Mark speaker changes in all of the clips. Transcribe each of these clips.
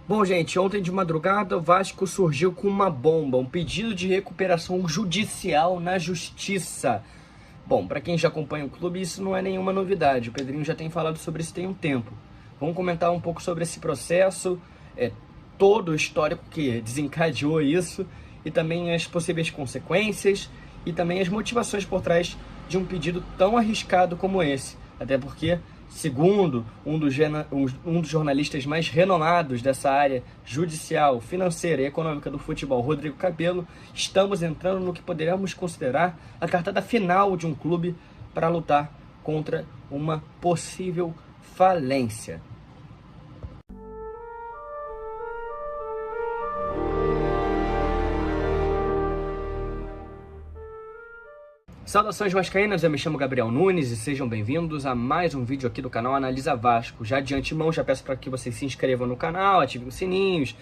Speaker 1: Bom, gente, ontem de madrugada o Vasco surgiu com uma bomba, um pedido de recuperação judicial na justiça. Bom, para quem já acompanha o clube, isso não é nenhuma novidade. O Pedrinho já tem falado sobre isso tem um tempo. Vamos comentar um pouco sobre esse processo, todo o histórico que desencadeou isso, e também as possíveis consequências, e também as motivações por trás de um pedido tão arriscado como esse. Até porque, segundo um dos jornalistas mais renomados dessa área judicial, financeira e econômica do futebol, Rodrigo Cabello, estamos entrando no que poderíamos considerar a cartada final de um clube para lutar contra uma possível falência. Saudações vascaínas, eu me chamo Gabriel Nunes e sejam bem-vindos a mais um vídeo aqui do canal Analisa Vasco. Já de antemão, já peço para que vocês se inscrevam no canal, ativem os sininhos,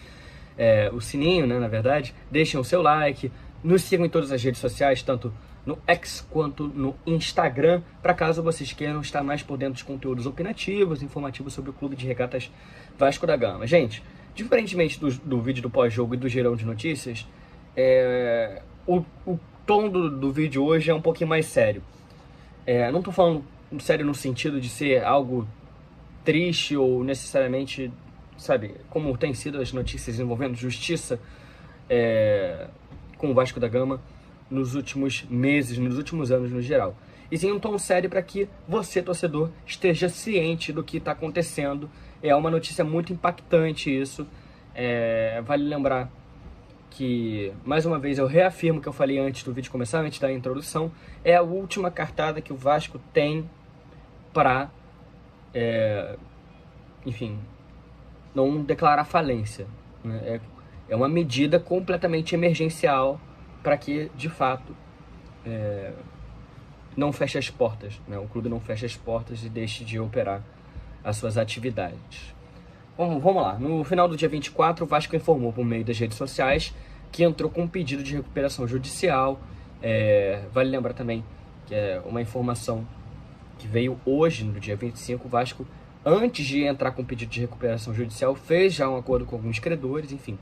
Speaker 1: o sininho, né, na verdade, deixem o seu like, nos sigam em todas as redes sociais, tanto no X quanto no Instagram, para caso vocês queiram estar mais por dentro de conteúdos opinativos, informativos sobre o Clube de Regatas Vasco da Gama. Gente, diferentemente do vídeo do pós-jogo e do girão de notícias, o tom do vídeo hoje é um pouquinho mais sério. Não tô falando sério no sentido de ser algo triste ou necessariamente, sabe, como tem sido as notícias envolvendo justiça com o Vasco da Gama nos últimos meses, nos últimos anos no geral. E sim um tom sério para que você, torcedor, esteja ciente do que está acontecendo. É uma notícia muito impactante isso. Vale lembrar que, mais uma vez, eu reafirmo o que eu falei antes do vídeo começar, antes da introdução, é a última cartada que o Vasco tem para, enfim, não declarar falência, né? É uma medida completamente emergencial para que, de fato, não feche as portas, né? O clube não feche as portas e deixe de operar as suas atividades. Bom, vamos lá. No final do dia 24, o Vasco informou por meio das redes sociais que entrou com um pedido de recuperação judicial. Vale lembrar também que é uma informação que veio hoje, no dia 25, o Vasco, antes de entrar com o pedido de recuperação judicial, fez já um acordo com alguns credores, enfim.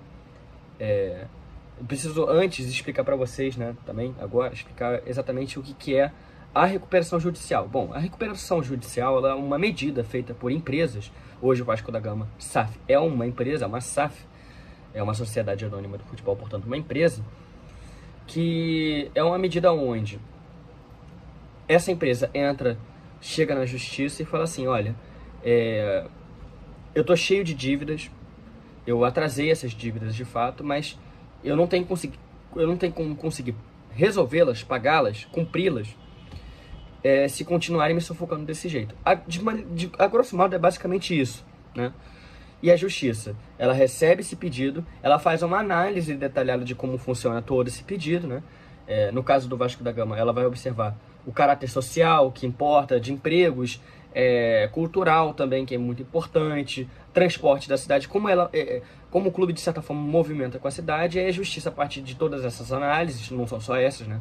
Speaker 1: Eu preciso antes explicar para vocês, né, também, agora, explicar exatamente o que é a recuperação judicial. Bom, a recuperação judicial ela é uma medida feita por empresas. Hoje o Vasco da Gama SAF é uma empresa, uma SAF, é uma sociedade anônima do futebol, portanto uma empresa, que é uma medida onde essa empresa chega na justiça e fala assim, olha, eu tô cheio de dívidas, eu atrasei essas dívidas de fato, mas eu não tenho como conseguir resolvê-las, pagá-las, cumpri-las, se continuarem me sufocando desse jeito. A grosso modo é basicamente isso, né? E a justiça, ela recebe esse pedido, ela faz uma análise detalhada de como funciona todo esse pedido, né? No caso do Vasco da Gama, ela vai observar o caráter social, que importa, de empregos, cultural também, que é muito importante, transporte da cidade, como o clube de certa forma movimenta com a cidade, e a justiça, a partir de todas essas análises, não são só essas, né?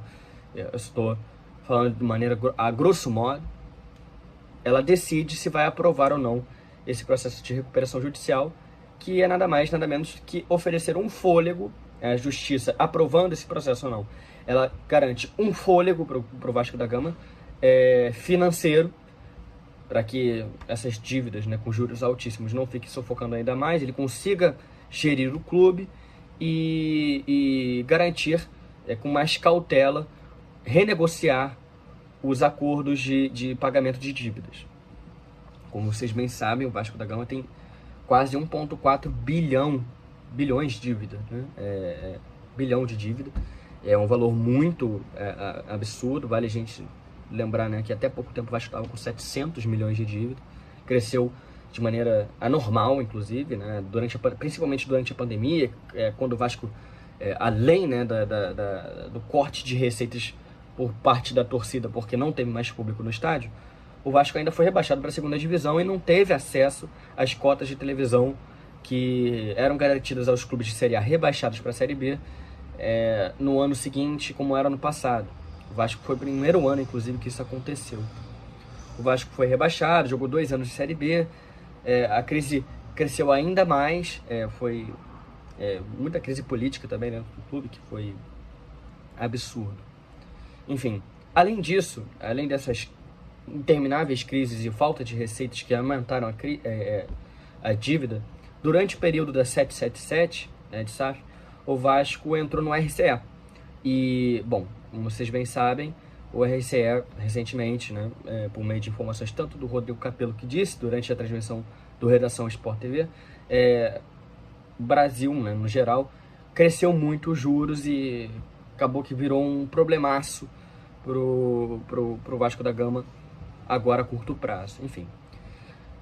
Speaker 1: Eu estou falando de maneira a grosso modo, ela decide se vai aprovar ou não esse processo de recuperação judicial, que é nada mais, nada menos que oferecer um fôlego, a justiça aprovando esse processo ou não, ela garante um fôlego para o Vasco da Gama, financeiro, para que essas dívidas, né, com juros altíssimos não fiquem sufocando ainda mais, ele consiga gerir o clube e garantir, com mais cautela, renegociar os acordos de pagamento de dívidas. Como vocês bem sabem, o Vasco da Gama tem quase 1,4 bilhões de dívida, né? Bilhão de dívida. É um valor muito absurdo. Vale a gente lembrar, né, que até pouco tempo o Vasco estava com 700 milhões de dívida. Cresceu de maneira anormal, inclusive, né, principalmente durante a pandemia, quando o Vasco, além, né, do corte de receitas por parte da torcida, porque não teve mais público no estádio, o Vasco ainda foi rebaixado para a segunda divisão e não teve acesso às cotas de televisão que eram garantidas aos clubes de Série A rebaixados para a Série B no ano seguinte, como era no passado. O Vasco foi o primeiro ano, inclusive, que isso aconteceu. O Vasco foi rebaixado, jogou 2 anos de Série B, a crise cresceu ainda mais, foi muita crise política também dentro do clube, que foi absurdo. Enfim, além disso, além dessas intermináveis crises e falta de receitas que aumentaram a dívida, durante o período da 777, de SAF, o Vasco entrou no RCE. E, bom, como vocês bem sabem, o RCE, recentemente, por meio de informações tanto do Rodrigo Capello, que disse durante a transmissão do Redação Sport TV, o Brasil, no geral, cresceu muito os juros e acabou que virou um problemaço pro Vasco da Gama agora a curto prazo. Enfim.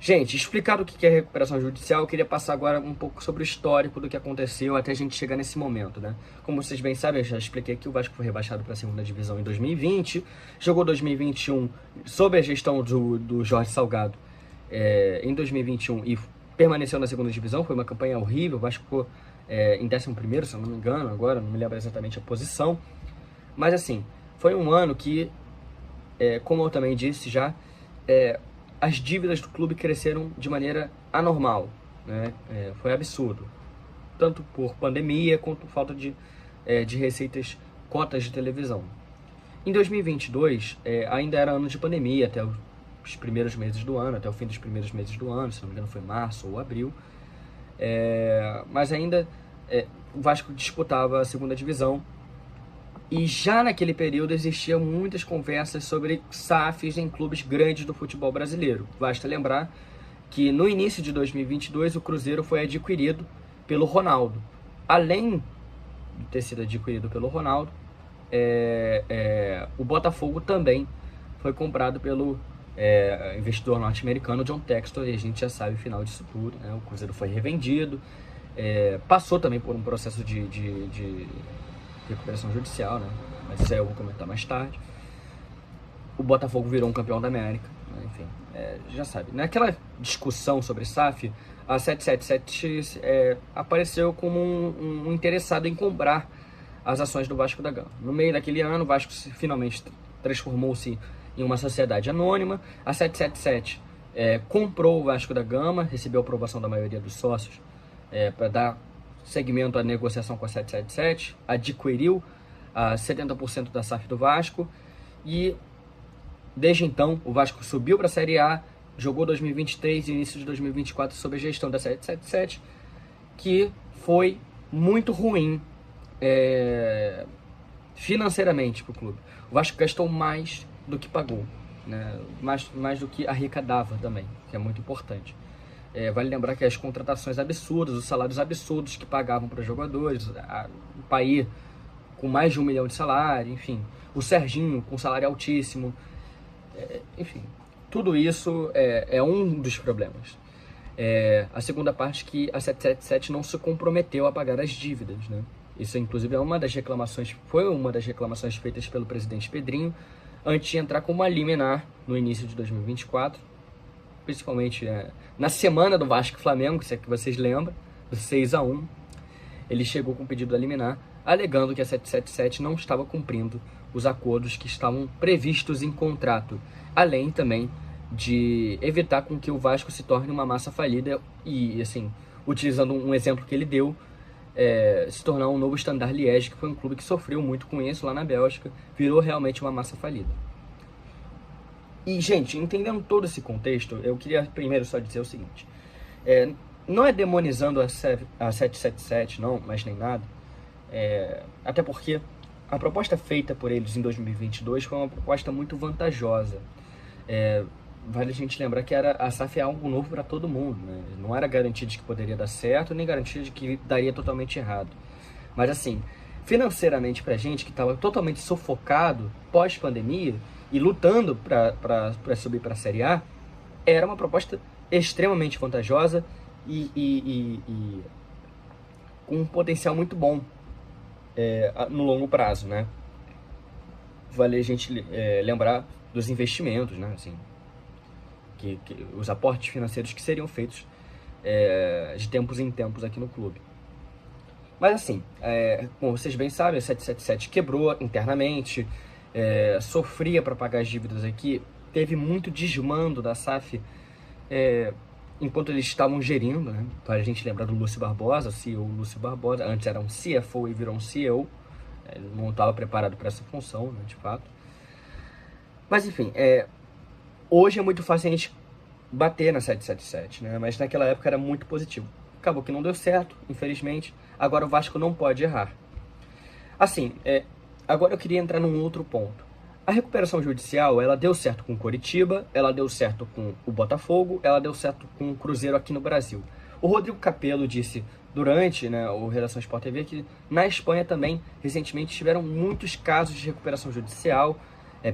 Speaker 1: Gente, explicado o que é recuperação judicial, eu queria passar agora um pouco sobre o histórico do que aconteceu até a gente chegar nesse momento, Como vocês bem sabem, eu já expliquei que o Vasco foi rebaixado para a segunda divisão em 2020, jogou 2021 sob a gestão do Jorge Salgado em 2021 e permaneceu na segunda divisão. Foi uma campanha horrível, o Vasco ficou em 11º, se eu não me engano, agora não me lembro exatamente a posição, mas assim, foi um ano que, como eu também disse já, as dívidas do clube cresceram de maneira anormal, foi absurdo, tanto por pandemia quanto por falta de receitas, cotas de televisão. Em 2022, ainda era ano de pandemia, até os primeiros meses do ano, até o fim dos primeiros meses do ano, se não me engano foi março ou abril, mas ainda o Vasco disputava a segunda divisão. E já naquele período existiam muitas conversas sobre SAFs em clubes grandes do futebol brasileiro. Basta lembrar que no início de 2022 o Cruzeiro foi adquirido pelo Ronaldo. Além de ter sido adquirido pelo Ronaldo, o Botafogo também foi comprado pelo investidor norte-americano John Textor, e a gente já sabe o final disso tudo. O Cruzeiro foi revendido, passou também por um processo de recuperação judicial, mas isso aí eu vou comentar mais tarde. O Botafogo virou um campeão da América, enfim, já sabe. Naquela discussão sobre SAF, a 777 apareceu como um interessado em comprar as ações do Vasco da Gama. No meio daquele ano, o Vasco finalmente transformou-se em uma sociedade anônima. A 777 comprou o Vasco da Gama, recebeu a aprovação da maioria dos sócios para dar segmento à negociação com a 777, adquiriu 70% da SAF do Vasco e desde então o Vasco subiu para a Série A, jogou 2023 e início de 2024 sob a gestão da 777, que foi muito ruim financeiramente para o clube. O Vasco gastou mais do que pagou, mais do que arrecadava também, que é muito importante. Vale lembrar que as contratações absurdas, os salários absurdos que pagavam para os jogadores, o Paí com mais de 1 milhão de salário, enfim, o Serginho com salário altíssimo, enfim, tudo isso é um dos problemas. A segunda parte, que a 777 não se comprometeu a pagar as dívidas, Isso, inclusive, foi uma das reclamações feitas pelo presidente Pedrinho antes de entrar com uma liminar no início de 2024, principalmente na semana do Vasco e Flamengo, se é que vocês lembram, do 6-1, ele chegou com um pedido a liminar, alegando que a 777 não estava cumprindo os acordos que estavam previstos em contrato, além também de evitar com que o Vasco se torne uma massa falida e, assim, utilizando um exemplo que ele deu, se tornar um novo Standard Liège, que foi um clube que sofreu muito com isso lá na Bélgica, virou realmente uma massa falida. E, gente, entendendo todo esse contexto, eu queria primeiro só dizer o seguinte, não é demonizando a 777, não, mas nem nada, até porque a proposta feita por eles em 2022 foi uma proposta muito vantajosa. Vale a gente lembrar que a SAF é algo novo para todo mundo, não era garantia de que poderia dar certo, nem garantia de que daria totalmente errado. Mas, assim, financeiramente pra gente, que estava totalmente sufocado pós-pandemia, e lutando para subir para a Série A, era uma proposta extremamente vantajosa e com um potencial muito bom no longo prazo, Vale a gente lembrar dos investimentos, assim, que os aportes financeiros que seriam feitos de tempos em tempos aqui no clube. Mas assim, como vocês bem sabem, a 777 quebrou internamente, sofria para pagar as dívidas aqui, teve muito desmando da SAF enquanto eles estavam gerindo, né? Para a gente lembrar do Lúcio Barbosa, o CEO Lúcio Barbosa, antes era um CFO e virou um CEO, ele não estava preparado para essa função, né, de fato. Mas enfim, hoje é muito fácil a gente bater na 777, né? Mas naquela época era muito positivo. Acabou que não deu certo, infelizmente. Agora o Vasco não pode errar. Assim, agora eu queria entrar num outro ponto. A recuperação judicial, ela deu certo com o Coritiba, ela deu certo com o Botafogo, ela deu certo com o Cruzeiro aqui no Brasil. O Rodrigo Capello disse durante, né, o Redação Sport TV que na Espanha também, recentemente, tiveram muitos casos de recuperação judicial,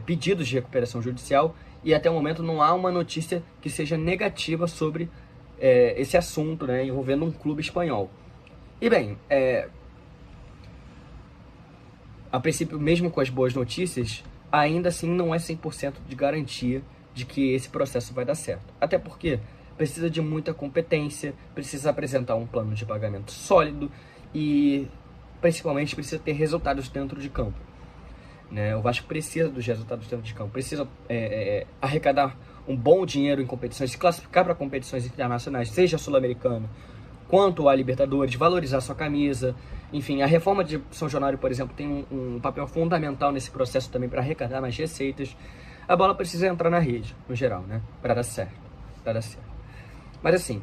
Speaker 1: pedidos de recuperação judicial, e até o momento não há uma notícia que seja negativa sobre esse assunto, né, envolvendo um clube espanhol. E bem, a princípio, mesmo com as boas notícias, ainda assim não é 100% de garantia de que esse processo vai dar certo. Até porque precisa de muita competência, precisa apresentar um plano de pagamento sólido e, principalmente, precisa ter resultados dentro de campo. Né? O Vasco precisa dos resultados dentro de campo, precisa arrecadar um bom dinheiro em competições, se classificar para competições internacionais, seja sul-americana, quanto a Libertadores, valorizar sua camisa. Enfim, a reforma de São Januário, por exemplo, tem um papel fundamental nesse processo também para arrecadar mais receitas. A bola precisa entrar na rede, no geral, né? Para dar certo. Mas assim,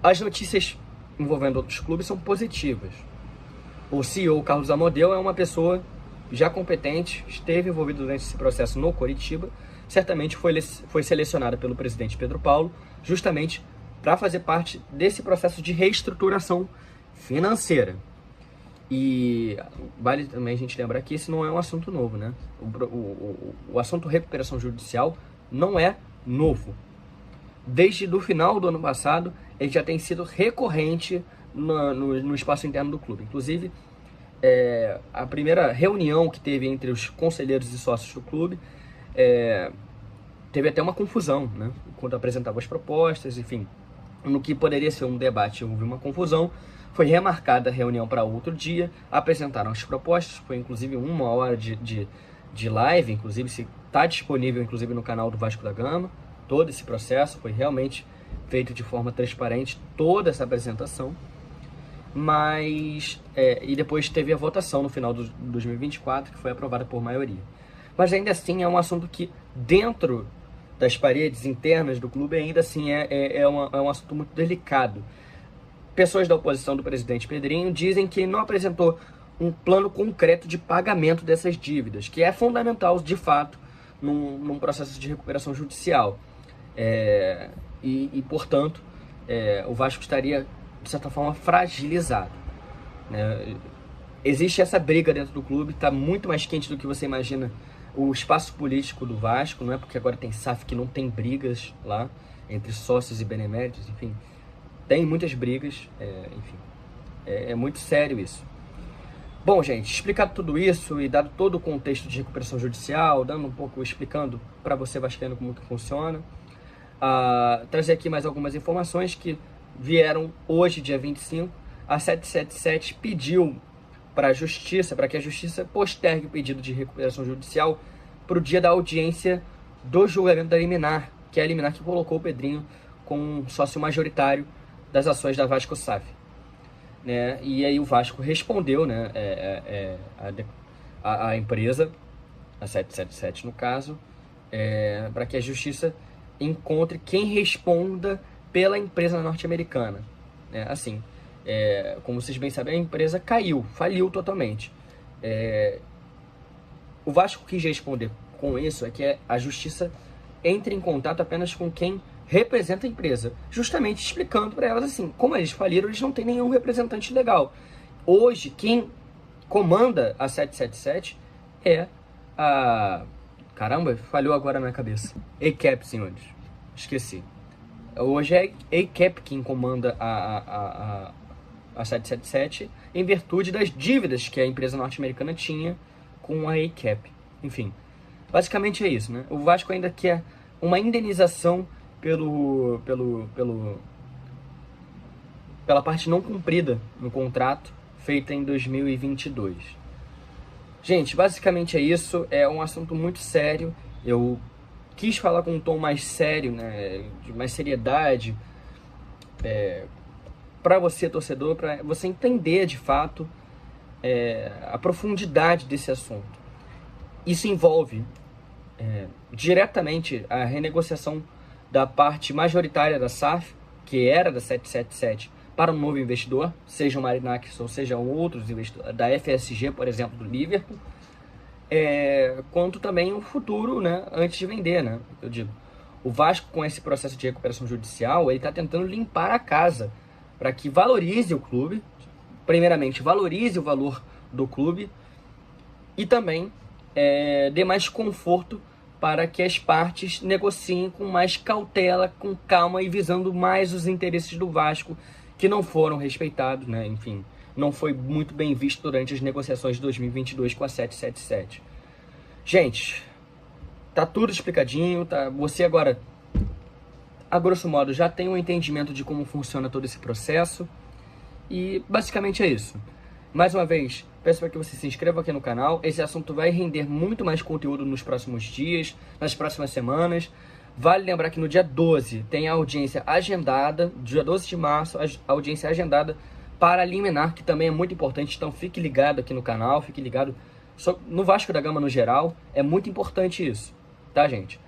Speaker 1: as notícias envolvendo outros clubes são positivas. O CEO Carlos Amodeu é uma pessoa já competente, esteve envolvido durante esse processo no Coritiba, certamente foi selecionado pelo presidente Pedro Paulo, justamente para fazer parte desse processo de reestruturação financeira. E vale também a gente lembrar que esse não é um assunto novo, né? O assunto recuperação judicial não é novo. Desde o final do ano passado, ele já tem sido recorrente no espaço interno do clube. Inclusive, a primeira reunião que teve entre os conselheiros e sócios do clube, teve até uma confusão, né? Quando apresentava as propostas, enfim. No que poderia ser um debate, houve uma confusão. Foi remarcada a reunião para outro dia, apresentaram as propostas, foi inclusive 1 hora de live, inclusive se está disponível inclusive no canal do Vasco da Gama. Todo esse processo foi realmente feito de forma transparente, toda essa apresentação. Mas, e depois teve a votação no final de 2024, que foi aprovada por maioria. Mas ainda assim é um assunto que dentro das paredes internas do clube ainda assim é um assunto muito delicado. Pessoas da oposição do presidente Pedrinho dizem que ele não apresentou um plano concreto de pagamento dessas dívidas, que é fundamental, de fato, num processo de recuperação judicial. Portanto, o Vasco estaria, de certa forma, fragilizado. Né? Existe essa briga dentro do clube, está muito mais quente do que você imagina o espaço político do Vasco, não é porque agora tem SAF que não tem brigas lá entre sócios e beneméritos, enfim. Tem muitas brigas, enfim, é muito sério isso. Bom, gente, explicado tudo isso e dado todo o contexto de recuperação judicial, dando um pouco, explicando para você vascaíno como que funciona, trazer aqui mais algumas informações que vieram hoje, dia 25, a 777 pediu para a Justiça, para que a Justiça postergue o pedido de recuperação judicial para o dia da audiência do julgamento da liminar, que é a liminar que colocou o Pedrinho como sócio majoritário das ações da Vasco SAF, né? E aí o Vasco respondeu, né, a empresa, a 777 no caso, para que a Justiça encontre quem responda pela empresa norte-americana, né? Assim, como vocês bem sabem, a empresa faliu totalmente. O Vasco quis responder com isso, que a Justiça entre em contato apenas com quem representa a empresa, justamente explicando para elas assim, como eles faliram, eles não têm nenhum representante legal. Hoje, quem comanda a 777 é a... Caramba, falhou agora na minha cabeça. ACAP, senhores. Esqueci. Hoje é ACAP quem comanda a 777 em virtude das dívidas que a empresa norte-americana tinha com a ACAP. Enfim, basicamente é isso, né? O Vasco ainda quer uma indenização pela parte não cumprida no contrato feita em 2022. Gente, basicamente é isso. É um assunto muito sério. Eu quis falar com um tom mais sério, né, de mais seriedade, para você, torcedor, para você entender de fato a profundidade desse assunto. Isso envolve diretamente a renegociação da parte majoritária da SAF, que era da 777, para um novo investidor, seja o Marinax ou sejam outros investidores, da FSG, por exemplo, do Liverpool, quanto também o futuro, né, antes de vender, né? Eu digo, o Vasco, com esse processo de recuperação judicial, ele está tentando limpar a casa para que valorize o clube, primeiramente valorize o valor do clube e também dê mais conforto para que as partes negociem com mais cautela, com calma e visando mais os interesses do Vasco, que não foram respeitados, né? Enfim, não foi muito bem visto durante as negociações de 2022 com a 777. Gente, tá tudo explicadinho, tá? Você agora, a grosso modo, já tem um entendimento de como funciona todo esse processo e basicamente é isso. Mais uma vez, peço para que você se inscreva aqui no canal. Esse assunto vai render muito mais conteúdo nos próximos dias, nas próximas semanas. Vale lembrar que no dia 12 tem a audiência agendada, dia 12 de março, a audiência agendada para a liminar, que também é muito importante. Então fique ligado aqui no canal, fique ligado no Vasco da Gama no geral. É muito importante isso, tá, gente?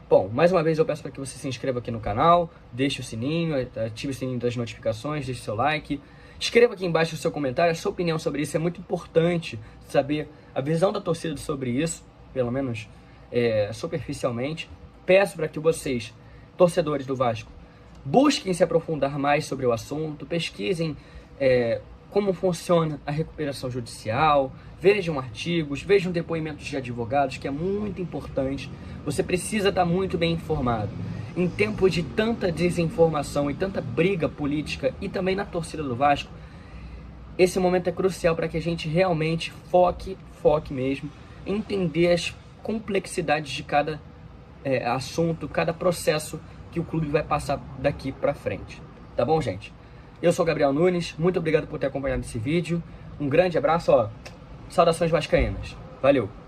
Speaker 1: Bom, mais uma vez eu peço para que você se inscreva aqui no canal, deixe o sininho, ative o sininho das notificações, deixe o seu like. Escreva aqui embaixo o seu comentário, a sua opinião sobre isso. É muito importante saber a visão da torcida sobre isso, pelo menos superficialmente. Peço para que vocês, torcedores do Vasco, busquem se aprofundar mais sobre o assunto, pesquisem como funciona a recuperação judicial, vejam artigos, vejam depoimentos de advogados, que é muito importante. Você precisa estar muito bem informado. Em tempos de tanta desinformação e tanta briga política e também na torcida do Vasco, esse momento é crucial para que a gente realmente foque mesmo, em entender as complexidades de cada assunto, cada processo que o clube vai passar daqui para frente. Tá bom, gente? Eu sou o Gabriel Nunes, muito obrigado por ter acompanhado esse vídeo. Um grande abraço, saudações vascaínas. Valeu!